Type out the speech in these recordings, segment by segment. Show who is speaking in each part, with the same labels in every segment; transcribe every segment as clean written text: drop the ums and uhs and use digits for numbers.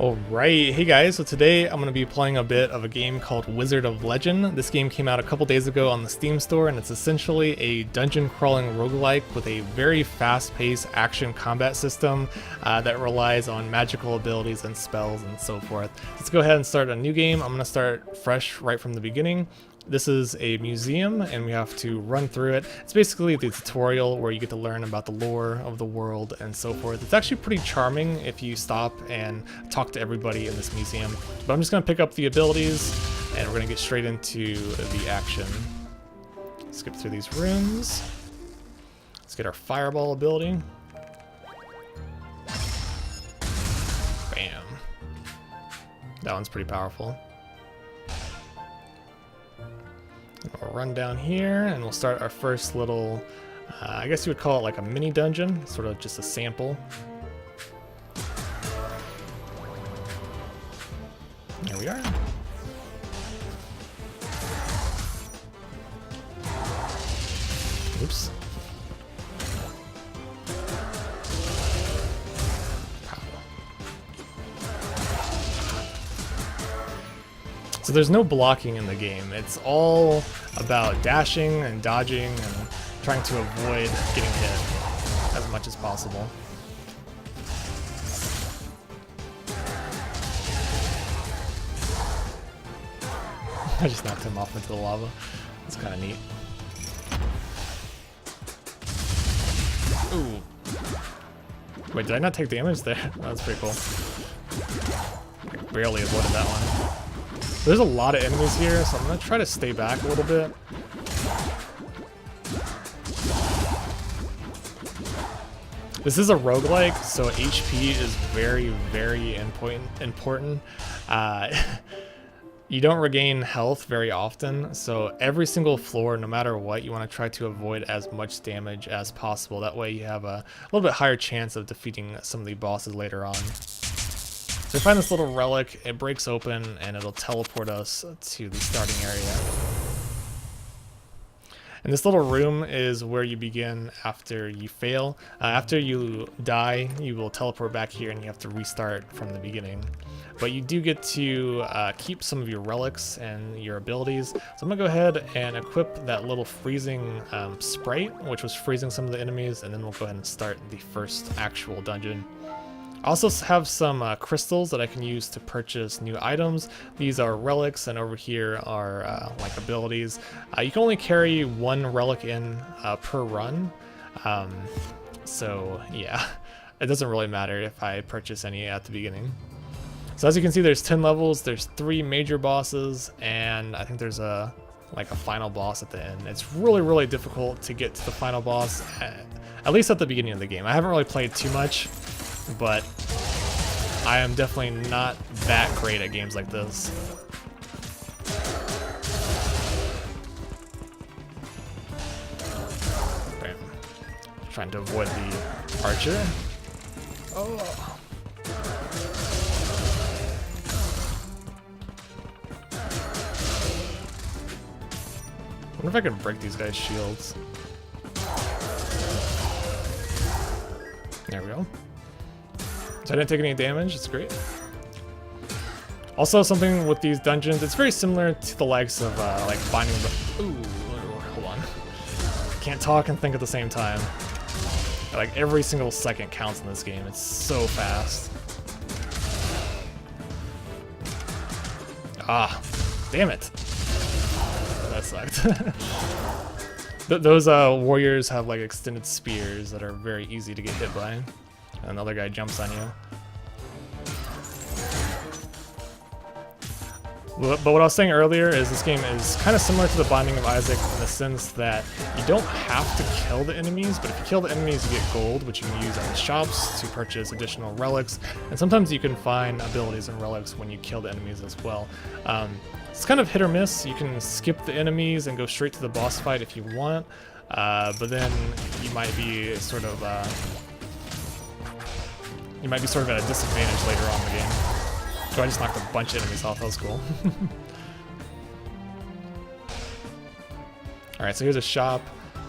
Speaker 1: Alright, hey guys, so today I'm going to be playing a bit of a game called Wizard of Legend. This game came out a couple days ago on the Steam store, and it's essentially a dungeon crawling roguelike with a very fast-paced action combat system that relies on magical abilities and spells and so forth. Let's go ahead and start a new game. I'm going to start fresh right from the beginning. This is a museum and we have to run through it. It's basically the tutorial where you get to learn about the lore of the world and so forth. It's actually pretty charming if you stop and talk to everybody in this museum. But I'm just going to pick up the abilities and we're going to get straight into the action. Skip through these rooms. Let's get our fireball ability. Bam. That one's pretty powerful. We'll run down here and we'll start our first little, I guess you would call it like a mini dungeon, sort of just a sample. Here we are. Oops. So there's no blocking in the game. It's all about dashing and dodging and trying to avoid getting hit as much as possible. I just knocked him off into the lava. That's kind of neat. Ooh. Wait, did I not take damage there? That was pretty cool. I barely avoided that one. There's a lot of enemies here, so I'm going to try to stay back a little bit. This is a roguelike, so HP is very, very important. You don't regain health very often, so every single floor, no matter what, you want to try to avoid as much damage as possible. That way you have a little bit higher chance of defeating some of the bosses later on. So we find this little relic, it breaks open, and it'll teleport us to the starting area. And this little room is where you begin after you fail. After you die, you will teleport back here and you have to restart from the beginning. But you do get to keep some of your relics and your abilities. So I'm going to go ahead and equip that little freezing sprite, which was freezing some of the enemies, and then we'll go ahead and start the first actual dungeon. I also have some crystals that I can use to purchase new items. These are relics, and over here are like abilities. You can only carry one relic in per run. So yeah, it doesn't really matter if I purchase any at the beginning. So as you can see, there's 10 levels, there's 3 major bosses, and I think there's a final boss at the end. It's really, really difficult to get to the final boss, at least at the beginning of the game. I haven't really played too much, but I am definitely not that great at games like this. Bam. Trying to avoid the archer. Oh. I wonder if I can break these guys' shields. There we go. So I didn't take any damage, it's great. Also, something with these dungeons, it's very similar to the likes of like Binding of the... Ooh, hold on. Can't talk and think at the same time. Like every single second counts in this game, it's so fast. Ah, damn it. That sucked. Those warriors have like extended spears that are very easy to get hit by. And another guy jumps on you. But what I was saying earlier is this game is kind of similar to the Binding of Isaac in the sense that you don't have to kill the enemies, but if you kill the enemies you get gold, which you can use at the shops to purchase additional relics. And sometimes you can find abilities and relics when you kill the enemies as well. It's kind of hit or miss. You can skip the enemies and go straight to the boss fight if you want, but then you might be sort of at a disadvantage later on in the game. Oh, I just knocked a bunch of enemies off. That was cool. Alright, so here's a shop.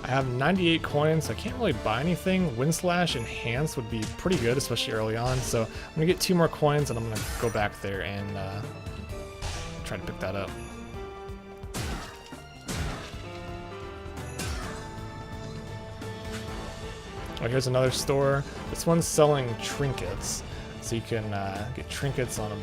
Speaker 1: I have 98 coins, so I can't really buy anything. Wind Slash Enhanced would be pretty good, especially early on. So I'm gonna get 2 more coins and I'm gonna go back there and try to pick that up. Oh, here's another store. This one's selling trinkets. So you can get trinkets on a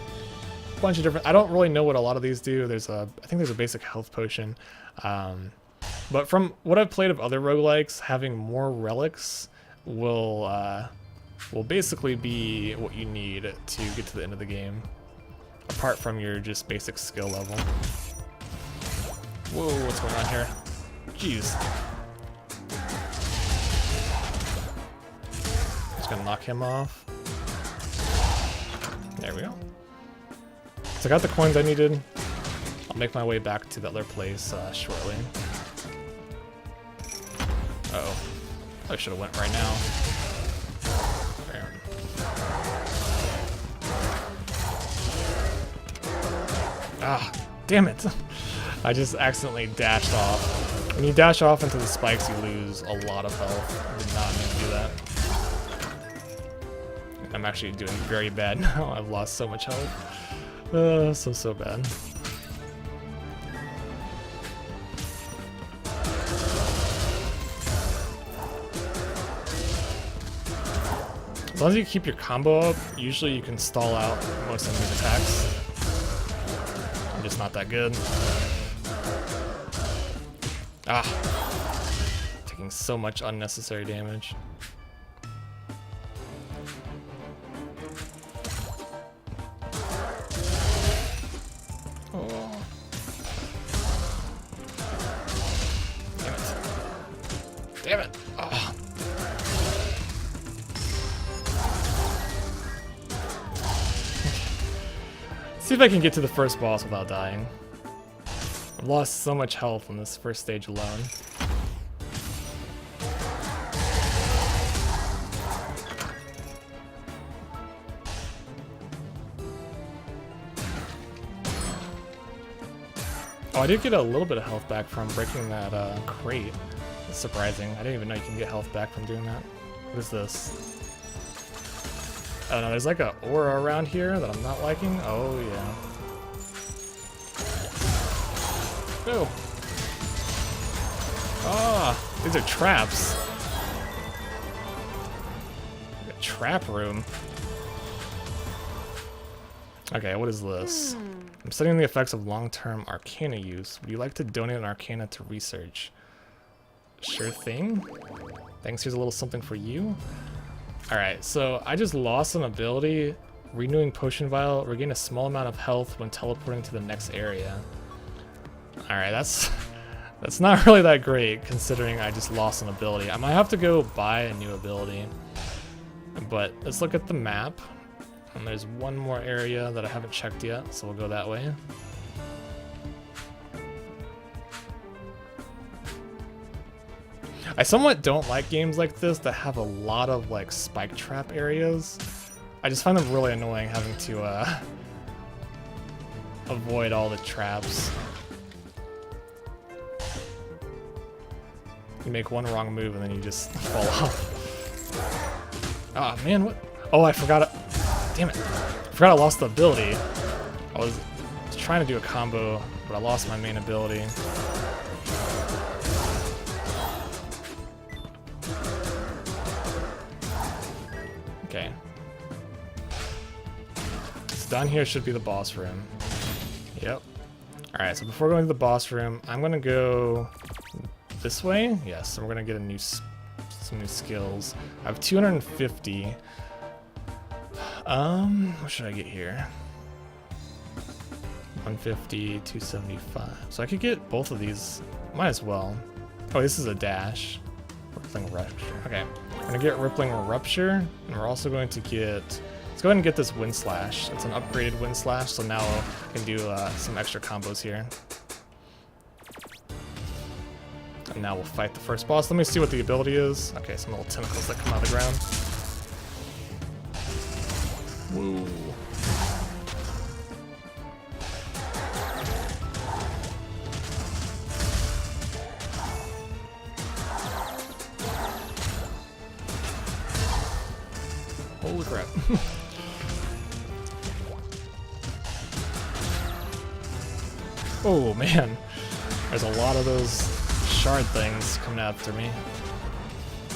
Speaker 1: bunch of different... I don't really know what a lot of these do. I think there's a basic health potion. But from what I've played of other roguelikes, having more relics will basically be what you need to get to the end of the game. Apart from your just basic skill level. Whoa, what's going on here? Jeez. Gonna knock him off. There we go. So I got the coins I needed. I'll make my way back to the other place shortly. Uh-oh. I should have went right now. There. Ah, damn it. I just accidentally dashed off. When you dash off into the spikes, you lose a lot of health. I did not mean to do that. I'm actually doing very bad now. I've lost so much health. So bad. As long as you keep your combo up, usually you can stall out most enemies' attacks. I'm just not that good. Ah. Taking so much unnecessary damage. Damn it. Oh. See if I can get to the first boss without dying. I've lost so much health on this first stage alone. Oh, I did get a little bit of health back from breaking that crate. That's surprising. I didn't even know you can get health back from doing that. What is this? I don't know, there's like an aura around here that I'm not liking. Oh, yeah. No. Ah, these are traps. A trap room. Okay, what is this? I'm studying the effects of long-term arcana use. Would you like to donate an arcana to research? Sure thing. Thanks, here's a little something for you. Alright, so I just lost an ability. Renewing potion vial. Regain a small amount of health when teleporting to the next area. Alright, that's not really that great considering I just lost an ability. I might have to go buy a new ability. But let's look at the map. And there's one more area that I haven't checked yet, so we'll go that way. I somewhat don't like games like this that have a lot of like spike trap areas. I just find them really annoying having to avoid all the traps. You make one wrong move and then you just fall off. Ah, man, what? Oh, I forgot it. Damn it. I forgot I lost the ability. I was trying to do a combo, but I lost my main ability. Okay. So down here should be the boss room. Yep. Alright, so before going to the boss room, I'm going to go this way. Yes, so we're going to get some new skills. I have 250. What should I get here? 150, 275. So I could get both of these. Might as well. Oh, this is a dash. Rippling Rupture. Okay. We're gonna get Rippling Rupture, and we're also going to get... Let's go ahead and get this Wind Slash. It's an upgraded Wind Slash, so now I can do some extra combos here. And now we'll fight the first boss. Let me see what the ability is. Okay, some little tentacles that come out of the ground. Whoa. Oh man, there's a lot of those shard things coming after me.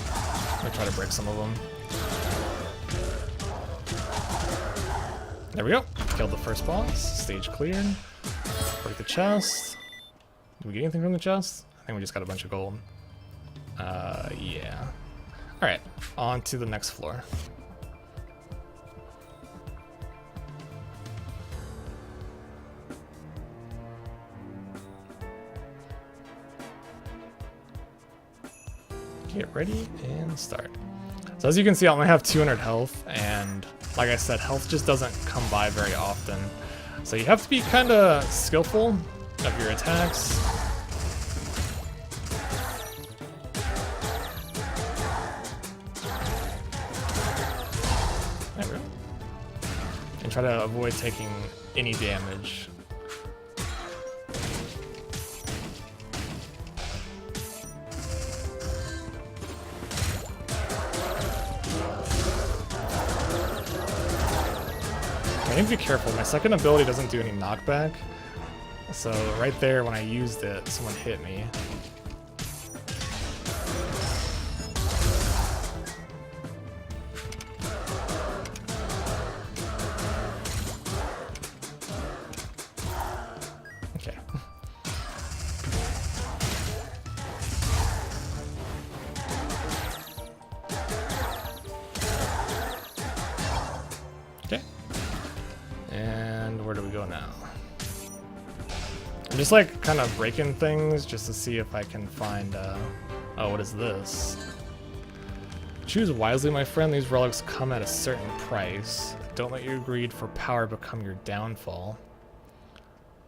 Speaker 1: I'm gonna try to break some of them. There we go. Killed the first boss. Stage cleared. Break the chest. Did we get anything from the chest? I think we just got a bunch of gold. Yeah. Alright, on to the next floor. Get ready and start. So as you can see, I only have 200 health, and like I said, health just doesn't come by very often. So you have to be kind of skillful of your attacks. There we go. And try to avoid taking any damage. I need to be careful. My second ability doesn't do any knockback. So right there when I used it, someone hit me. Okay. Okay. And where do we go now? I'm just like kind of breaking things just to see if I can find, oh, what is this? Choose wisely, my friend. These relics come at a certain price. Don't let your greed for power become your downfall.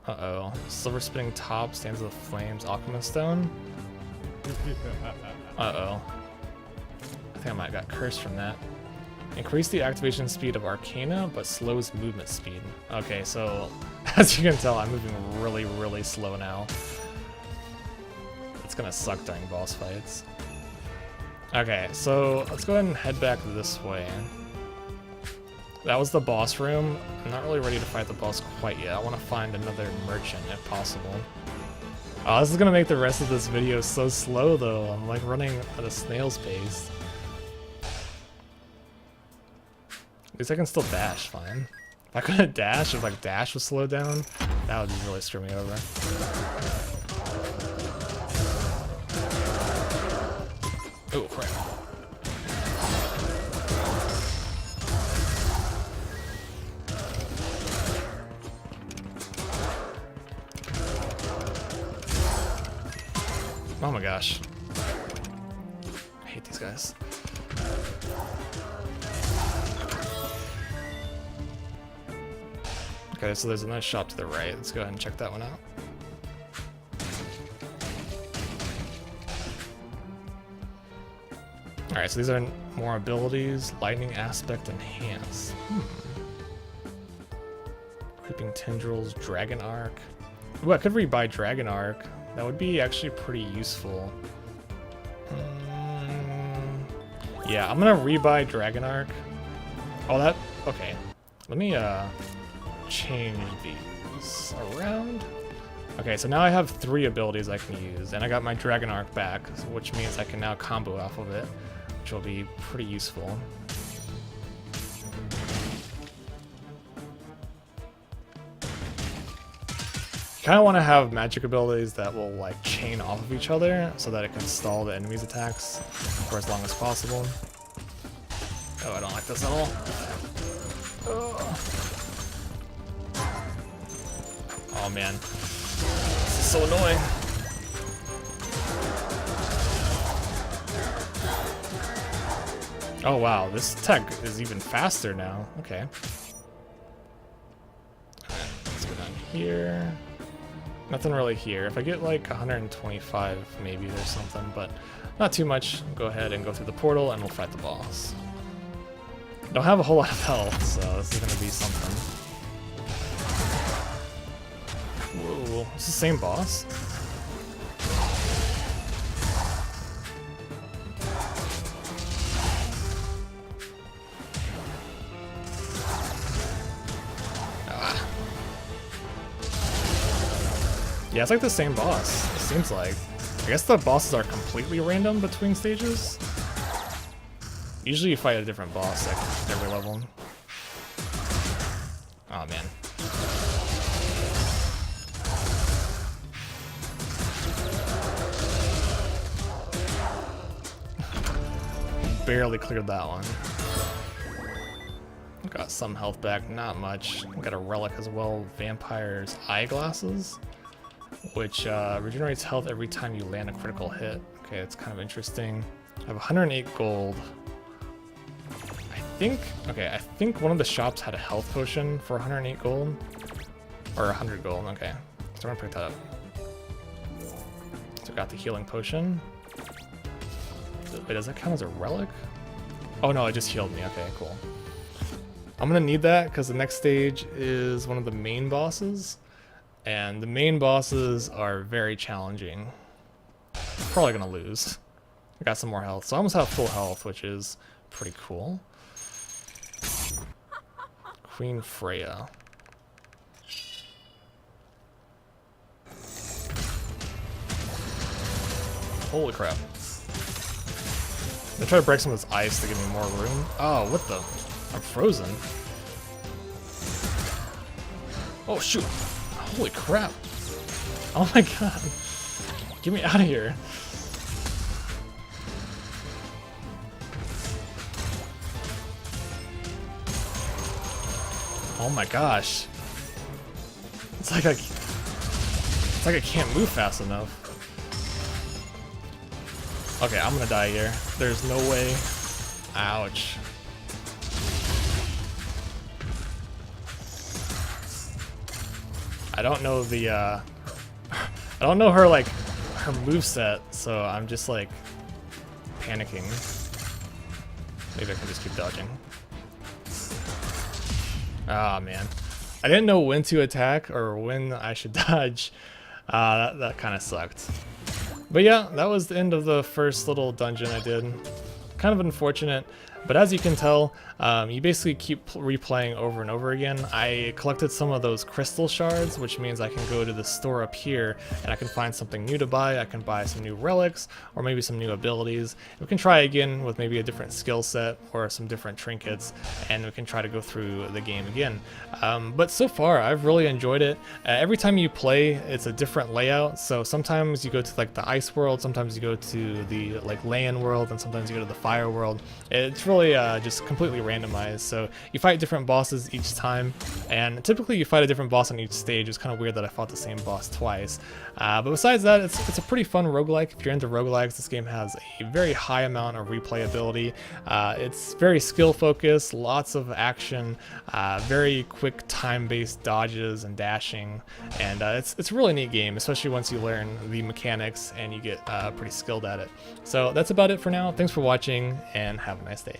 Speaker 1: Uh-oh. Silver spinning top, stands of flames, alchemist stone. Uh-oh. I think I might have got cursed from that. Increase the activation speed of Arcana, but slows movement speed. Okay, so as you can tell, I'm moving really, really slow now. It's gonna suck during boss fights. Okay, so let's go ahead and head back this way. That was the boss room. I'm not really ready to fight the boss quite yet. I want to find another merchant if possible. Oh, this is gonna make the rest of this video so slow though. I'm like running at a snail's pace. At least I can still dash, fine. If I couldn't dash, if like dash was slowed down, that would really screw me over. Oh crap. Oh my gosh. I hate these guys. Okay, so there's a nice shop to the right. Let's go ahead and check that one out. Alright, so these are more abilities. Lightning aspect enhance. Creeping tendrils, dragon arc. Ooh, I could rebuy dragon arc. That would be actually pretty useful. Yeah, I'm gonna rebuy dragon arc. Oh, that, okay. Let me change these around. Okay, so now I have 3 abilities I can use, and I got my dragon arc back, which means I can now combo off of it, which will be pretty useful. You kind of want to have magic abilities that will like chain off of each other so that it can stall the enemy's attacks for as long as possible. Oh, I don't like this at all. Oh, oh man, this is so annoying. Oh wow, this tech is even faster now. Okay. Let's go down here. Nothing really here. If I get like 125, maybe there's something, but not too much. Go ahead and go through the portal and we'll fight the boss. Don't have a whole lot of health, so this is gonna be something. Whoa, it's the same boss? Yeah, it's like the same boss, it seems like. I guess the bosses are completely random between stages. Usually you fight a different boss like every level. Oh man. Barely cleared that one. Got some health back, not much. Got a relic as well, Vampire's Eyeglasses, which regenerates health every time you land a critical hit. Okay, it's kind of interesting. I have 108 gold. I think one of the shops had a health potion for 108 gold. Or 100 gold, okay. So I'm gonna pick that up. So I got the healing potion. Wait, does that count as a relic? Oh no, it just healed me, okay, cool. I'm gonna need that because the next stage is one of the main bosses. And the main bosses are very challenging. Probably gonna lose. I got some more health, so I almost have full health, which is pretty cool. Queen Freya. Holy crap. I'm gonna try to break some of this ice to give me more room. Oh, what the? I'm frozen. Oh shoot. Holy crap. Oh my god. Get me out of here. Oh my gosh. It's like I can't move fast enough. Okay, I'm gonna die here. There's no way. Ouch. I don't know the I don't know her her moveset, so I'm just like panicking. Maybe I can just keep dodging. Ah, man. I didn't know when to attack or when I should dodge. That kind of sucked. But yeah, that was the end of the first little dungeon I did. Kind of unfortunate, but as you can tell, you basically keep replaying over and over again. I collected some of those crystal shards, which means I can go to the store up here and I can find something new to buy. I can buy some new relics or maybe some new abilities. We can try again with maybe a different skill set or some different trinkets, and we can try to go through the game again. But so far, I've really enjoyed it. Every time you play, it's a different layout. So sometimes you go to like the ice world, sometimes you go to the like land world, and sometimes you go to the fire world. It's really just completely randomized. So you fight different bosses each time, and typically you fight a different boss on each stage. It's kind of weird that I fought the same boss twice. But besides that, it's a pretty fun roguelike. If you're into roguelikes, this game has a very high amount of replayability. It's very skill focused, lots of action, very quick time-based dodges and dashing, and it's a really neat game, especially once you learn the mechanics and you get pretty skilled at it. So that's about it for now. Thanks for watching, and have a nice day.